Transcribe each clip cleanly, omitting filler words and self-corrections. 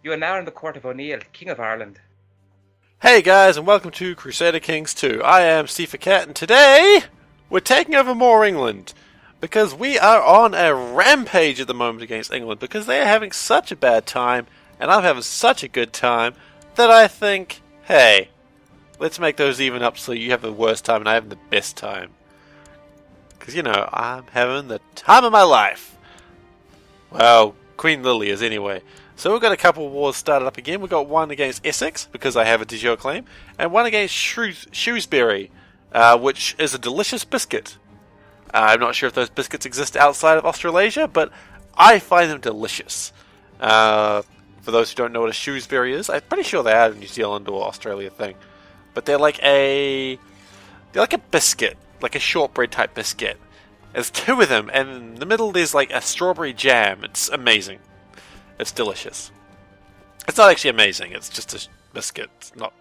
You are now in the court of O'Neill, King of Ireland. Hey guys, and welcome to Crusader Kings 2. I am SeiferKatt, and today we're taking over more England. Because we are on a rampage at the moment against England, because they are having such a bad time, and I'm having such a good time, that I think, hey, let's make those even up so you have the worst time and I have the best time. Because, you know, I'm having the time of my life. Well, Queen Lily is anyway. So we've got a couple of wars started up again. We've got one against Essex, because I have a de jure claim, and one against Shrewsbury, which is a delicious biscuit. I'm not sure if those biscuits exist outside of Australasia, but I find them delicious. For those who don't know what a Shrewsbury is, I'm pretty sure they are a New Zealand or Australia thing. But they're like a biscuit, like a shortbread type biscuit. There's two of them, and in the middle there's like a strawberry jam. It's amazing. It's delicious. It's not actually amazing, it's just a biscuit. It's not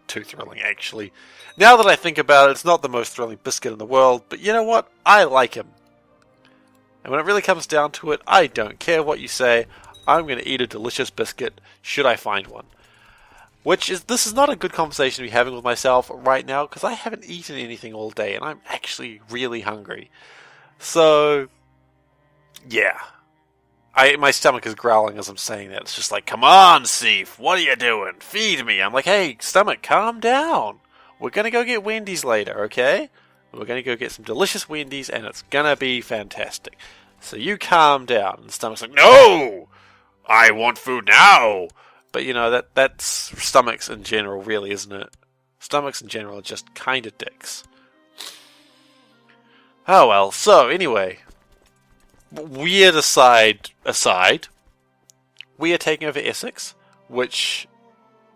too thrilling, actually. Now that I think about it, it's not the most thrilling biscuit in the world, but you know what? I like him. And when it really comes down to it, I don't care what you say. I'm going to eat a delicious biscuit, should I find one. This is not a good conversation to be having with myself right now, because I haven't eaten anything all day, and I'm actually really hungry. So, yeah. My stomach is growling as I'm saying that. It's just like, come on, Seif, what are you doing? Feed me. I'm like, hey, stomach, calm down. We're going to go get Wendy's later, okay? We're going to go get some delicious Wendy's, and it's going to be fantastic. So you calm down. And the stomach's like, no! I want food now! But, you know, that's stomachs in general, really, isn't it? Stomachs in general are just kind of dicks. Oh, well. So, anyway. Weird aside, we are taking over Essex, which,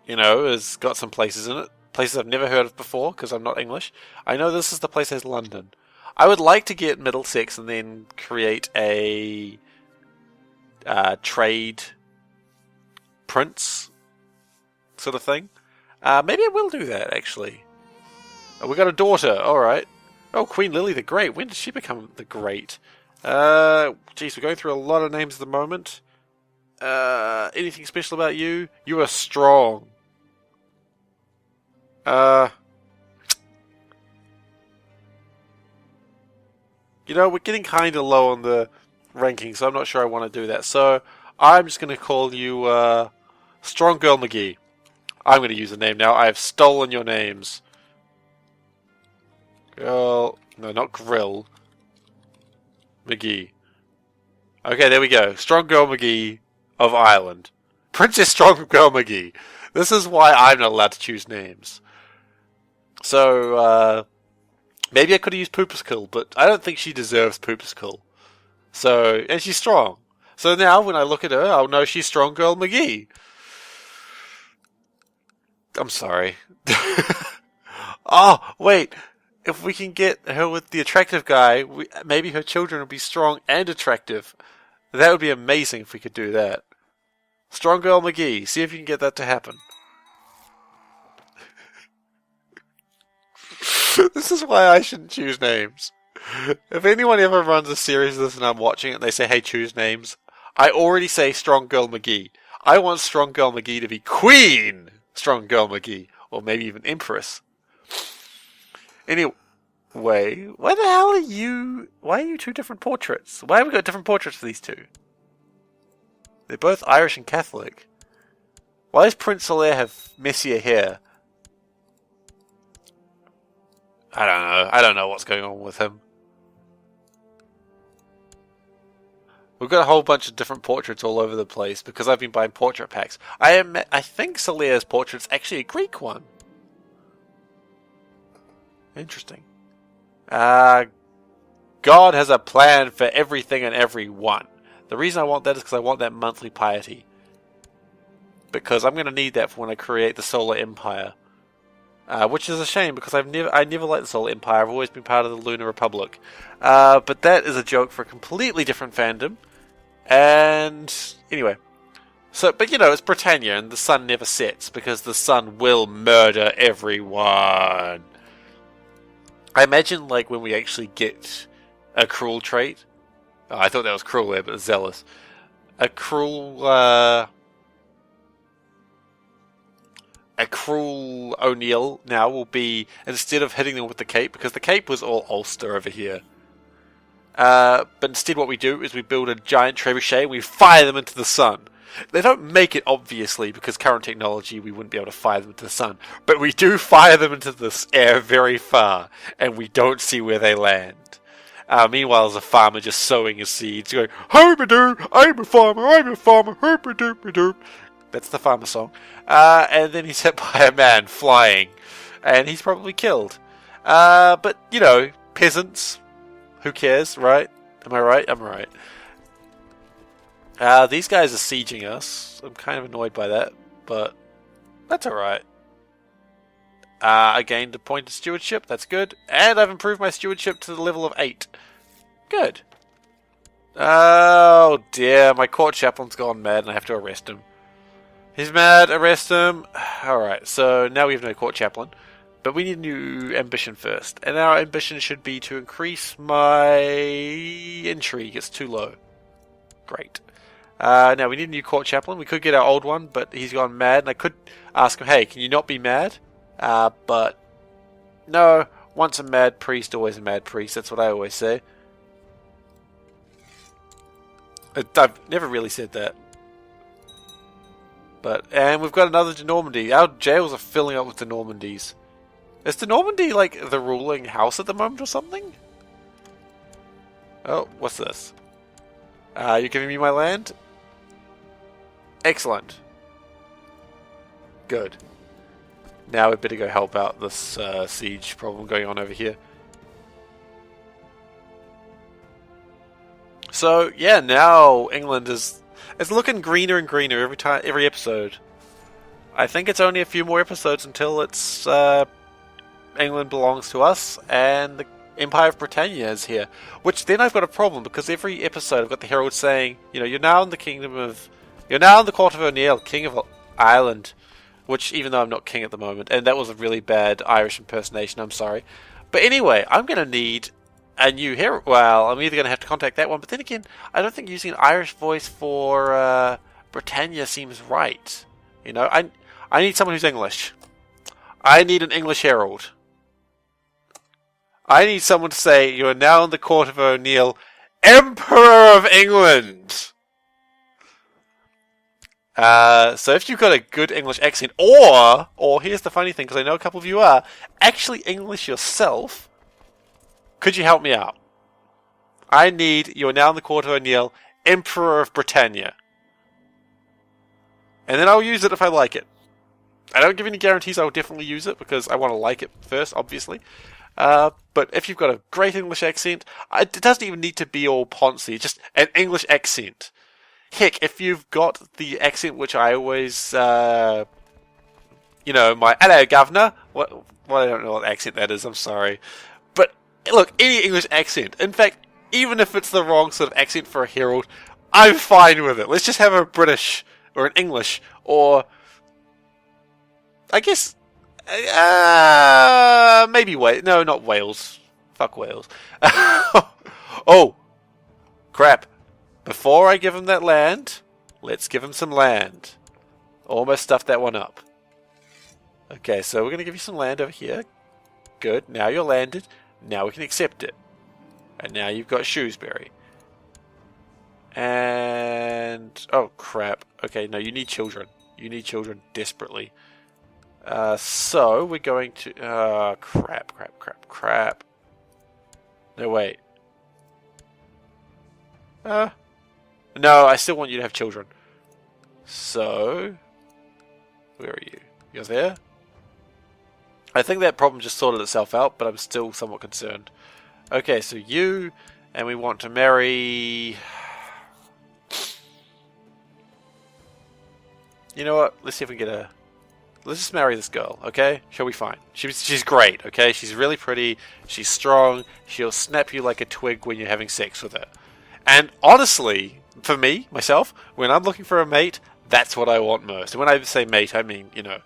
you know, has got some places in it. Places I've never heard of before, because I'm not English. I know this is the place that has London. I would like to get Middlesex and then create a trade prince sort of thing. Maybe I will do that, actually. Oh, we got a daughter, alright. Oh, Queen Lily the Great. When did she become the Great? Geez, we're going through a lot of names at the moment. Anything special about you? You are strong. You know, we're getting kind of low on the ranking, so I'm not sure I want to do that. So, I'm just going to call you, Strong Girl McGee. I'm going to use the name now. I have stolen your names. Girl... No, not Grill. McGee. Okay, there we go. Strong Girl McGee of Ireland. Princess Strong Girl McGee. This is why I'm not allowed to choose names. So, maybe I could have used Pooperskill, but I don't think she deserves Pooperskill. So, and she's strong. So now, when I look at her, I'll know she's Strong Girl McGee. I'm sorry. Oh, wait. If we can get her with the attractive guy, maybe her children will be strong and attractive. That would be amazing if we could do that. Strong Girl McGee, see if you can get that to happen. This is why I shouldn't choose names. If anyone ever runs a series of this and I'm watching it and they say, hey, choose names, I already say Strong Girl McGee. I want Strong Girl McGee to be Queen Strong Girl McGee, or maybe even Empress. Anyway, why the hell are you... Why are you two different portraits? Why have we got different portraits for these two? They're both Irish and Catholic. Why does Prince Hilaire have messier hair? I don't know. I don't know what's going on with him. We've got a whole bunch of different portraits all over the place because I've been buying portrait packs. I think Hilaire's portrait's actually a Greek one. Interesting. God has a plan for everything and everyone. The reason I want that is because I want that monthly piety. Because I'm going to need that for when I create the Solar Empire. Which is a shame because I never liked the Solar Empire. I've always been part of the Lunar Republic. But that is a joke for a completely different fandom. And anyway. So, but you know, it's Britannia and the sun never sets because the sun will murder everyone. I imagine, like, when we actually get a cruel trait. Oh, I thought that was cruel there, but zealous. A cruel a cruel O'Neill now will be, instead of hitting them with the cape, because the cape was all Ulster over here, but instead what we do is we build a giant trebuchet and we fire them into the sun. They don't make it, obviously, because current technology we wouldn't be able to fire them into the sun, but we do fire them into the air very far, and we don't see where they land. Meanwhile, there's a farmer just sowing his seeds, going, "Hobadoo, I'm a farmer, hobadoo-ba-doo." That's the farmer song. And then he's hit by a man flying, and he's probably killed. But, you know, peasants, who cares, right? Am I right? I'm right. These guys are sieging us. I'm kind of annoyed by that, but that's alright. I gained a point of stewardship, that's good. And I've improved my stewardship to the level of 8. Good. Oh dear, my court chaplain's gone mad and I have to arrest him. He's mad, arrest him. Alright, so now we have no court chaplain. But we need a new ambition first. And our ambition should be to increase my intrigue. It's too low. Great. Now we need a new court chaplain. We could get our old one, but he's gone mad. And I could ask him, hey, can you not be mad? But no, once a mad priest, always a mad priest. That's what I always say. I've never really said that. And we've got another de Normandy. Our jails are filling up with de Normandys. Is de Normandy like the ruling house at the moment or something? Oh, what's this? You're giving me my land? Excellent. Good. Now we better go help out this siege problem going on over here. So yeah, now England is looking greener and greener every episode. I think it's only a few more episodes until it's England belongs to us and the Empire of Britannia is here. Which then I've got a problem because every episode I've got the herald saying, you know, you're now in the court of O'Neill, King of Ireland. Which, even though I'm not king at the moment, and that was a really bad Irish impersonation, I'm sorry. But anyway, I'm going to need a new hero. Well, I'm either going to have to contact that one, but then again, I don't think using an Irish voice for Britannia seems right. You know, I need someone who's English. I need an English herald. I need someone to say, you are now in the court of O'Neill, Emperor of England. So if you've got a good English accent, or here's the funny thing, because I know a couple of you are actually English yourself, could you help me out? I need, you are now in the court of O'Neill, Emperor of Britannia. And then I'll use it if I like it. I don't give any guarantees I'll definitely use it, because I want to like it first, obviously. But if you've got a great English accent, it doesn't even need to be all poncy, just an English accent. Heck, if you've got the accent which I always, my hello governor, well, I don't know what accent that is, I'm sorry. But, look, any English accent, in fact, even if it's the wrong sort of accent for a herald, I'm fine with it. Let's just have a British, or an English, or, I guess, maybe Wales, no, not Wales, fuck Wales. Oh, crap. Before I give him that land, let's give him some land. Almost stuffed that one up. Okay, so we're going to give you some land over here. Good, now you're landed. Now we can accept it. And now you've got Shrewsbury. And... oh, crap. Okay, no, you need children. You need children desperately. So, we're going to... crap. No, wait. No, I still want you to have children. So, where are you? You're there? I think that problem just sorted itself out, but I'm still somewhat concerned. Okay, so you, and we want to marry... You know what? Let's see if we can get a... Let's just marry this girl, okay? She'll be fine. She's great, okay? She's really pretty. She's strong. She'll snap you like a twig when you're having sex with her. And honestly... for me, myself, when I'm looking for a mate, that's what I want most. And when I say mate, I mean, you know.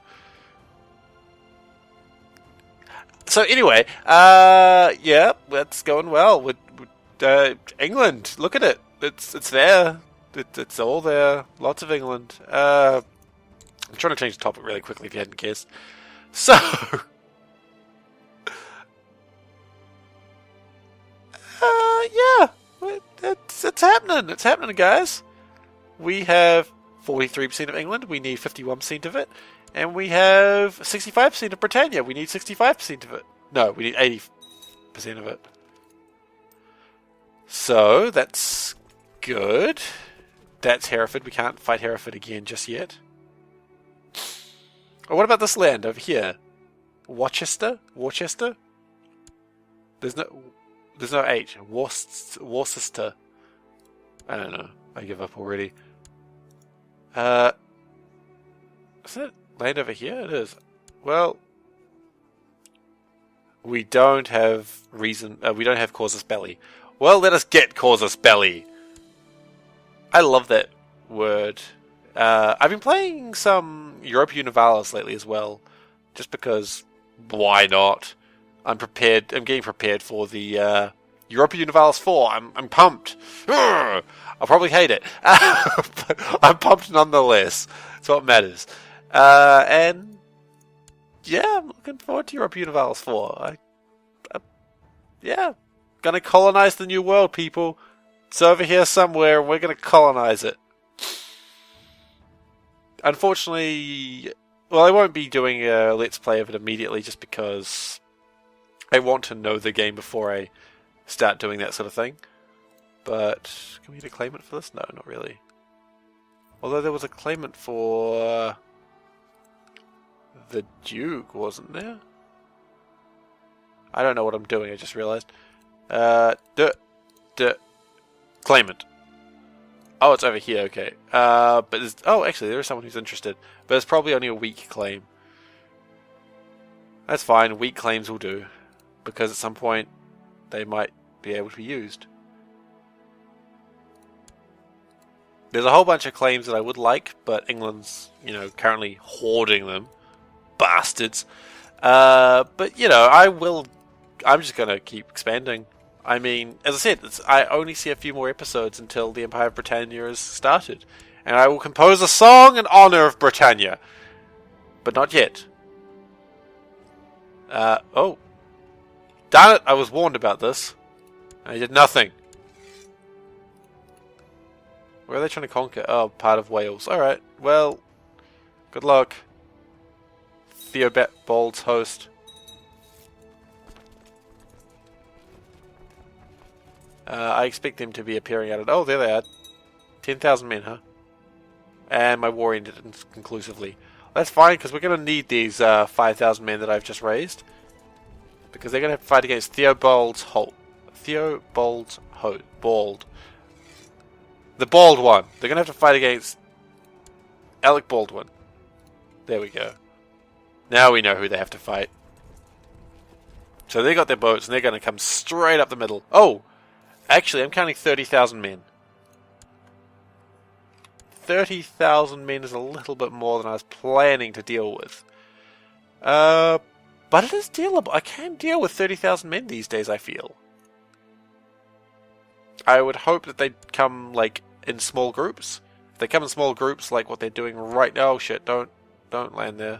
So anyway, yeah, that's going well. With England, look at it. It's there. It's all there. Lots of England. I'm trying to change the topic really quickly if you hadn't guessed. So, yeah, it's happening. It's happening, guys. We have 43% of England. We need 51% of it. And we have 65% of Britannia. We need 65% of it. No, we need 80% of it. So, that's good. That's Hereford. We can't fight Hereford again just yet. Oh, what about this land over here? Worcester? There's no H. Worcester. I don't know. I give up already. Is it land over here? It is. Well, we don't have reason. We don't have casus belli. Well, let us get casus belli. I love that word. I've been playing some Europa Universalis lately as well, just because. Why not? I'm prepared. I'm getting prepared for the Europa Universalis 4. I'm pumped. I'll probably hate it, but I'm pumped nonetheless. That's what matters. And yeah, I'm looking forward to Europa Universalis 4. Yeah, gonna colonize the new world, people. It's over here somewhere, and we're gonna colonize it. Unfortunately, well, I won't be doing a Let's Play of it immediately, just because I want to know the game before I start doing that sort of thing. But can we get a claimant for this? No, not really. Although there was a claimant for the Duke, wasn't there? I don't know what I'm doing, I just realized. Claimant. Oh, it's over here, okay. But there's, oh, actually, there is someone who's interested. But it's probably only a weak claim. That's fine, weak claims will do. Because at some point, they might be able to be used. There's a whole bunch of claims that I would like, but England's, currently hoarding them. Bastards. But, I'm just going to keep expanding. I mean, as I said, I only see a few more episodes until the Empire of Britannia is started. And I will compose a song in honor of Britannia. But not yet. Oh. Darn it, I was warned about this. I did nothing. Where are they trying to conquer? Oh, part of Wales. Alright, well, good luck. Theobald's host. I expect them to be appearing out of... Oh, there they are. 10,000 men, huh? And my war ended conclusively. That's fine, because we're going to need these 5,000 men that I've just raised. Because they're going to have to fight against Theobald's host. Bald. The bald one. They're going to have to fight against Alec Baldwin. There we go. Now we know who they have to fight. So they got their boats and they're going to come straight up the middle. Oh! Actually, I'm counting 30,000 men. 30,000 men is a little bit more than I was planning to deal with. But it is dealable. I can deal with 30,000 men these days, I feel. I would hope that they'd come, in small groups. If they come in small groups, like what they're doing right now... Oh, shit, don't land there.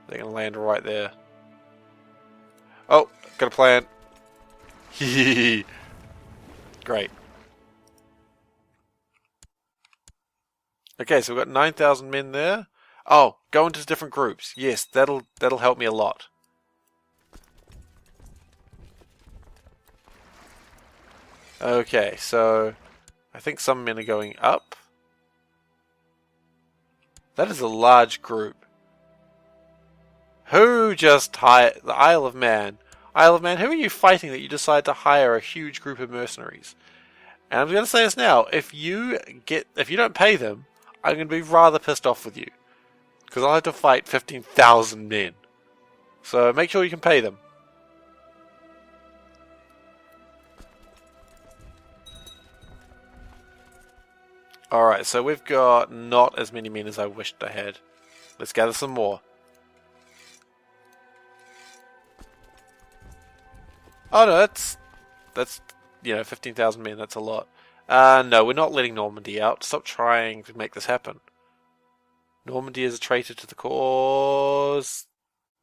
They're going to land right there. Oh, got a plan. Great. Okay, so we've got 9,000 men there. Oh, go into different groups. Yes, that'll help me a lot. Okay, so I think some men are going up. That is a large group. Who just hired the Isle of Man? Isle of Man, who are you fighting that you decide to hire a huge group of mercenaries? And I'm going to say this now: if you don't pay them, I'm going to be rather pissed off with you, because I'll have to fight 15,000 men. So make sure you can pay them. Alright, so we've got not as many men as I wished I had. Let's gather some more. Oh no, that's 15,000 men, that's a lot. No, we're not letting Normandy out. Stop trying to make this happen. Normandy is a traitor to the cause.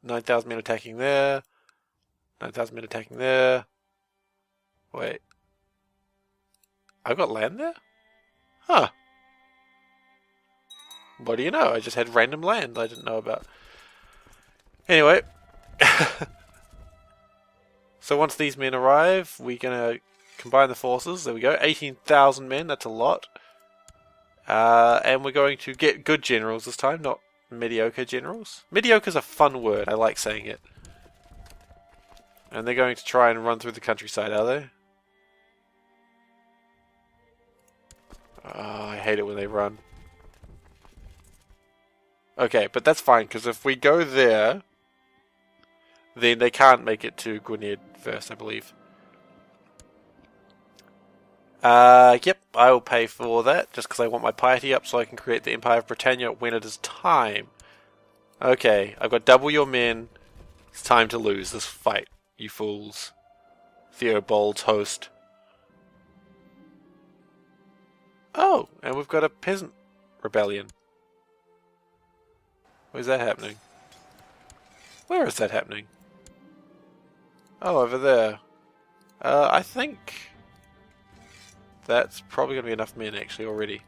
9,000 men attacking there. 9,000 men attacking there. Wait. I've got land there? Huh. What do you know? I just had random land I didn't know about. Anyway. So once these men arrive, we're going to combine the forces. There we go. 18,000 men. That's a lot. And we're going to get good generals this time, not mediocre generals. Mediocre's a fun word. I like saying it. And they're going to try and run through the countryside, are they? Oh, I hate it when they run. Okay, but that's fine, because if we go there, then they can't make it to Gwynedd first, I believe. Yep, I will pay for that, just because I want my piety up so I can create the Empire of Britannia when it is time. Okay, I've got double your men. It's time to lose this fight, you fools. Theobald's host. Oh, and we've got a peasant rebellion. Where's that happening? Where is that happening? Oh, over there. I think that's probably going to be enough men actually already.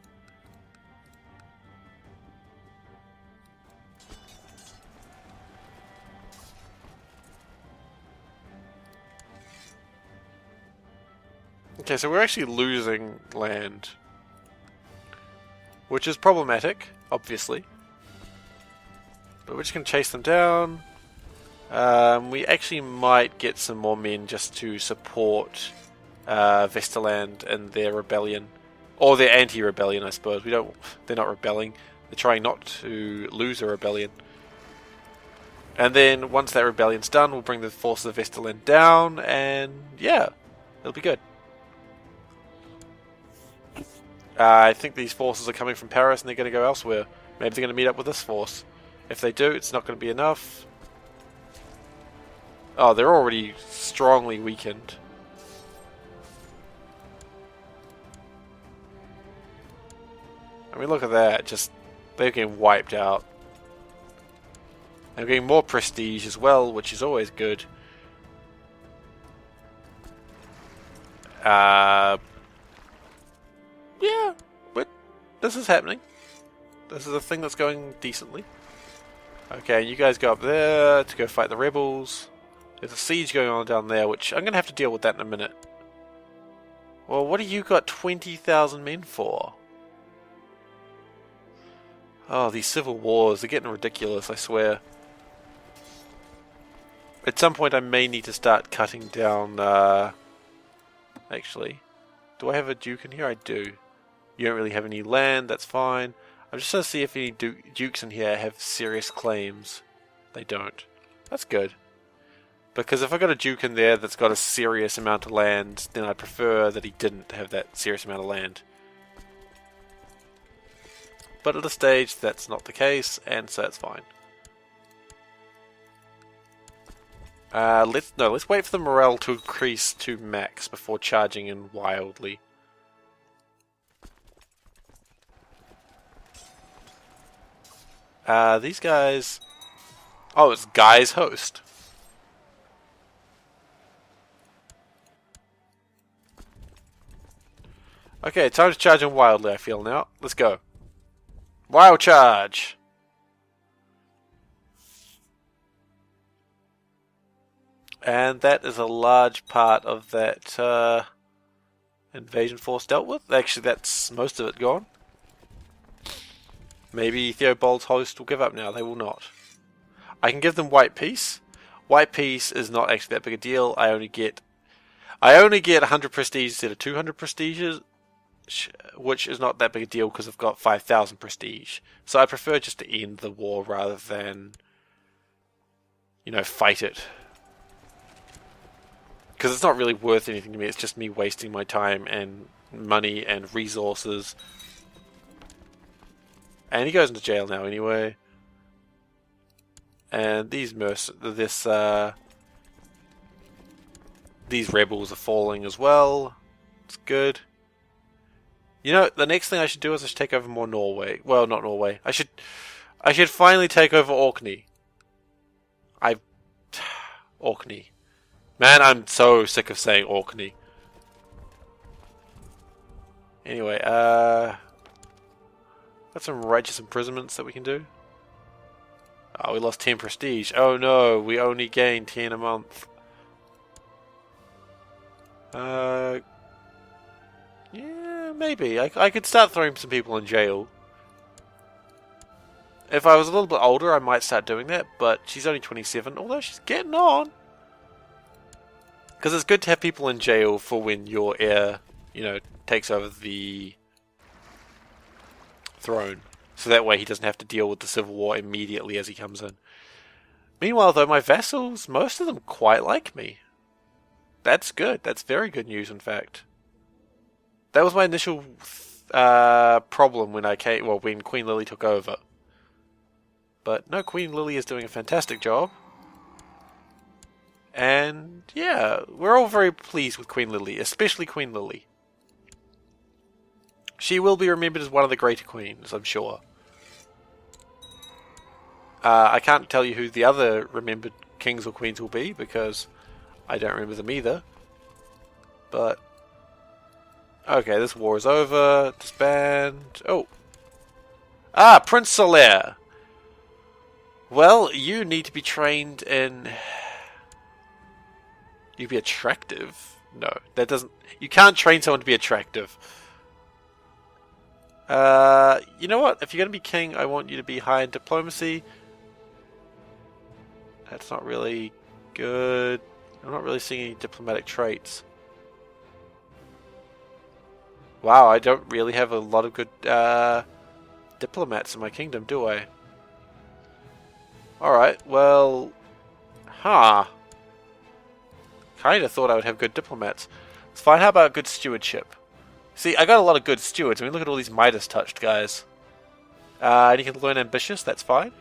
Okay, so we're actually losing land, which is problematic, obviously. But we're just going to chase them down. We actually might get some more men just to support Vesterland and their rebellion. Or their anti-rebellion, I suppose. They're not rebelling. They're trying not to lose a rebellion. And then, once that rebellion's done, we'll bring the forces of Vesterland down, and yeah, it'll be good. I think these forces are coming from Paris and they're going to go elsewhere. Maybe they're going to meet up with this force. If they do, it's not going to be enough. Oh, they're already strongly weakened. I mean, look at that. Just, they're getting wiped out. They're getting more prestige as well, which is always good. Yeah, but this is happening. This is a thing that's going decently. Okay, you guys go up there to go fight the rebels. There's a siege going on down there, which I'm going to have to deal with that in a minute. Well, what do you got 20,000 men for? Oh, these civil wars, they're getting ridiculous, I swear. At some point I may need to start cutting down, actually. Do I have a duke in here? I do. You don't really have any land, that's fine. I'm just going to see if any dukes in here have serious claims. They don't. That's good. Because if I got a duke in there that's got a serious amount of land, then I'd prefer that he didn't have that serious amount of land. But at this stage, that's not the case, and so that's fine. Let's wait for the morale to increase to max before charging in wildly. These guys... Oh, it's Guy's host. Okay, time to charge in wildly, I feel now. Let's go. Wild charge! And that is a large part of that invasion force dealt with. Actually, that's most of it gone. Maybe Theobald's host will give up now. They will not. I can give them white peace. White peace is not actually that big a deal. I only get 100 prestige instead of 200 prestiges, which is not that big a deal because I've got 5,000 prestige. So I prefer just to end the war rather than, you know, fight it. Because it's not really worth anything to me. It's just me wasting my time and money and resources. And he goes into jail now anyway. And these rebels are falling as well. It's good. You know, the next thing I should do is I should take over more Norway. Well, not Norway. I I should finally take over Orkney. Orkney. Man, I'm so sick of saying Orkney. Anyway, got some righteous imprisonments that we can do. Oh, we lost 10 prestige. Oh no, we only gained 10 a month. Yeah, maybe. I could start throwing some people in jail. If I was a little bit older, I might start doing that, but she's only 27, although she's getting on. Because it's good to have people in jail for when your heir, you know, takes over the throne. So that way he doesn't have to deal with the civil war immediately as he comes in. Meanwhile, though, my vassals, most of them quite like me. That's good. That's very good news, in fact. That was my initial problem when when Queen Lily took over. But no, Queen Lily is doing a fantastic job. And yeah, we're all very pleased with Queen Lily, especially Queen Lily. She will be remembered as one of the greater queens, I'm sure. I can't tell you who the other remembered kings or queens will be, because I don't remember them either. But okay, this war is over. Disband. Oh. Ah, Prince Solaire. Well, you need to be trained in... You'd be attractive. No, that doesn't... You can't train someone to be attractive. You know what? If you're going to be king, I want you to be high in diplomacy. That's not really good. I'm not really seeing any diplomatic traits. Wow, I don't really have a lot of good diplomats in my kingdom, do I? Alright, well... Kinda thought I would have good diplomats. It's fine, how about good stewardship? See, I got a lot of good stewards. I mean, look at all these Midas touched guys. And you can learn ambitious, that's fine.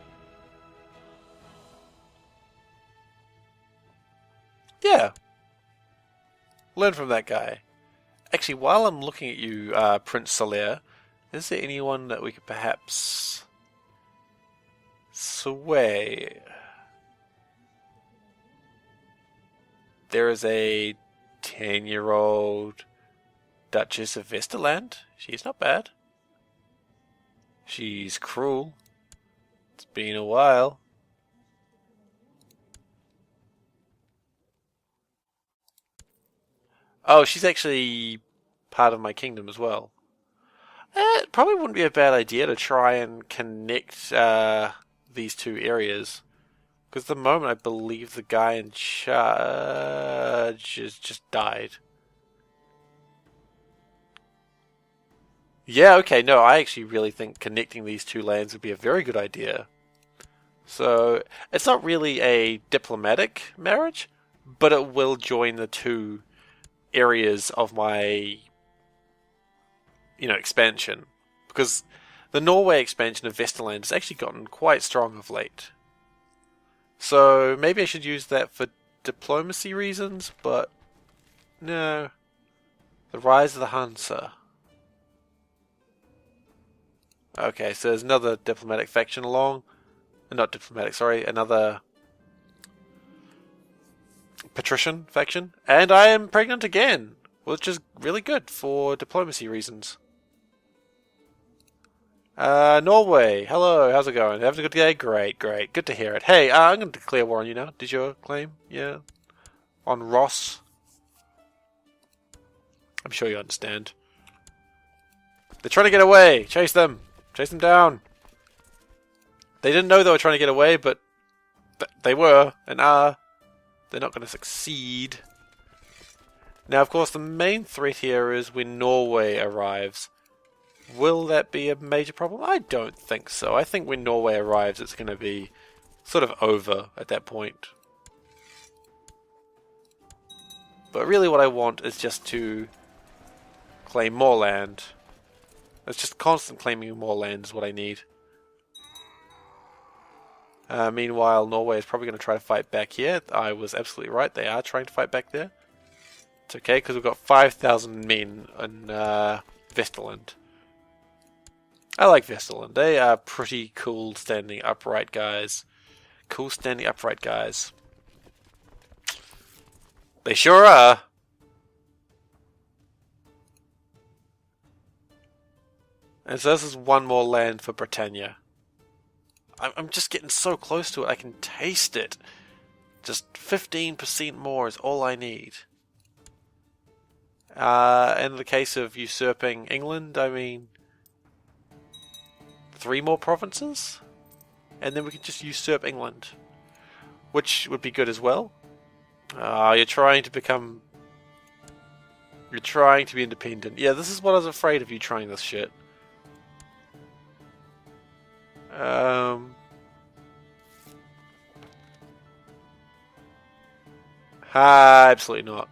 Yeah. Learn from that guy. Actually, while I'm looking at you, Prince Solaire, is there anyone that we could perhaps sway? There is a 10-year-old Duchess of Vesterland. She's not bad. She's cruel. It's been a while. Oh, she's actually part of my kingdom as well. It probably wouldn't be a bad idea to try and connect these two areas. Because at the moment I believe the guy in charge has just died. Yeah, okay, no, I actually really think connecting these two lands would be a very good idea. So, it's not really a diplomatic marriage, but it will join the two areas of my, expansion. Because the Norway expansion of Vesterland has actually gotten quite strong of late. So, maybe I should use that for diplomacy reasons, but no. The rise of the Hansa. Okay, so there's another diplomatic faction along. Not diplomatic, sorry, another patrician faction. And I am pregnant again, which is really good for diplomacy reasons. Norway, hello, how's it going? Having a good day? Great, great, good to hear it. Hey, I'm going to declare war on you now. Did you claim? Yeah. On Ross. I'm sure you understand. They're trying to get away. Chase them. Chase them down. They didn't know they were trying to get away, but they were, and are. They're not going to succeed. Now, of course, the main threat here is when Norway arrives. Will that be a major problem? I don't think so. I think when Norway arrives, it's going to be sort of over at that point. But really what I want is just to claim more land. It's just constant claiming more land is what I need. Meanwhile, Norway is probably going to try to fight back here. I was absolutely right. They are trying to fight back there. It's okay, because we've got 5,000 men in Vesterland. I like Vesterland. They are pretty cool standing upright guys. Cool standing upright guys. They sure are. And so this is one more land for Britannia. I'm just getting so close to it, I can taste it. Just 15% more is all I need. In the case of usurping England, I mean, 3 more provinces? And then we can just usurp England, which would be good as well. You're trying to become... You're trying to be independent. Yeah, this is what I was afraid of you trying this shit. Absolutely not.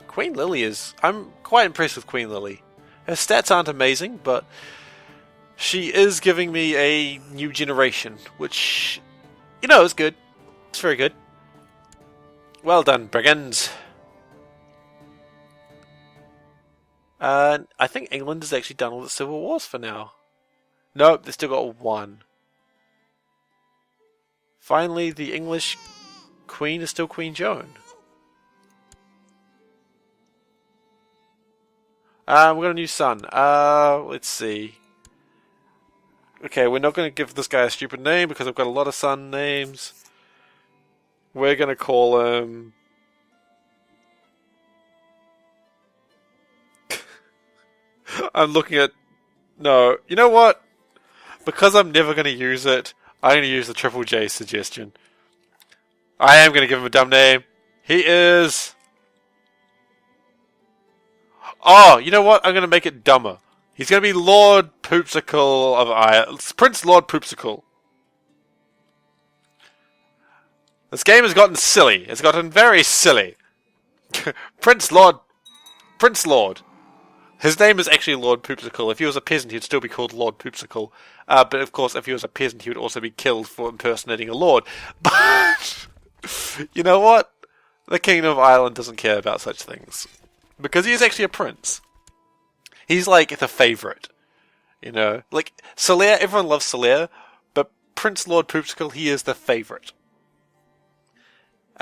Queen Lily is... I'm quite impressed with Queen Lily. Her stats aren't amazing, but she is giving me a new generation, which, you know, is good. It's very good. Well done, brigands. I think England has actually done all the civil wars for now. Nope, they've still got 1. Finally, the English Queen is still Queen Joan. We've got a new son. Let's see. Okay, we're not going to give this guy a stupid name because I've got a lot of son names. We're going to call him... I'm looking at... No, you know what? Because I'm never going to use it, I'm going to use the Trebuchet suggestion. I am going to give him a dumb name. He is... Oh, you know what? I'm going to make it dumber. He's going to be Lord Poopsicle of Ireland. Prince Lord Poopsicle. This game has gotten silly. It's gotten very silly. Prince Lord. His name is actually Lord Poopsicle. If he was a peasant, he'd still be called Lord Poopsicle. But of course, if he was a peasant, he would also be killed for impersonating a lord. But you know what? The Kingdom of Ireland doesn't care about such things. Because he is actually a prince. He's like the favourite. You know? Like, Solaire, everyone loves Solaire, but Prince Lord Poopsicle, he is the favourite.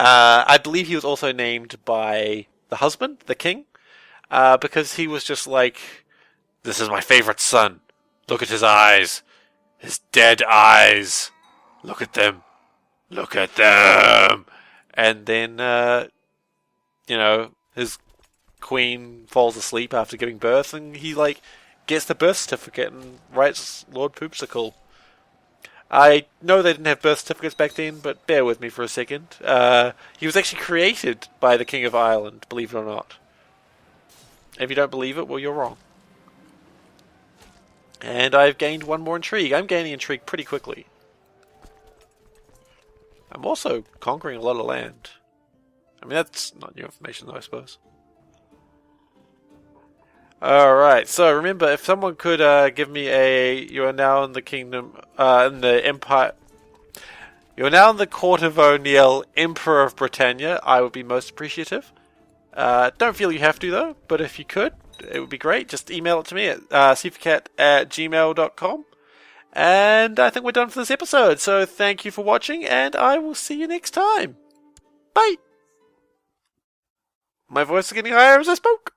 I believe he was also named by the husband, the king, because he was just like, this is my favourite son. Look at his eyes. His dead eyes. Look at them. Look at them. And then, you know, his queen falls asleep after giving birth, and he, like, gets the birth certificate and writes Lord Poopsicle. I know they didn't have birth certificates back then, but bear with me for a second. He was actually created by the King of Ireland, believe it or not. If you don't believe it, well, you're wrong. And I've gained 1 more intrigue. I'm gaining intrigue pretty quickly. I'm also conquering a lot of land. I mean, that's not new information, though, I suppose. Alright, so remember, if someone could give me a... You are now in the kingdom... in the empire... You are now in the court of O'Neill, Emperor of Britannia. I would be most appreciative. Don't feel you have to, though, but if you could, it would be great. Just email it to me at SeiferKatt@gmail.com. And I think we're done for this episode, so thank you for watching, and I will see you next time. Bye! My voice is getting higher as I spoke.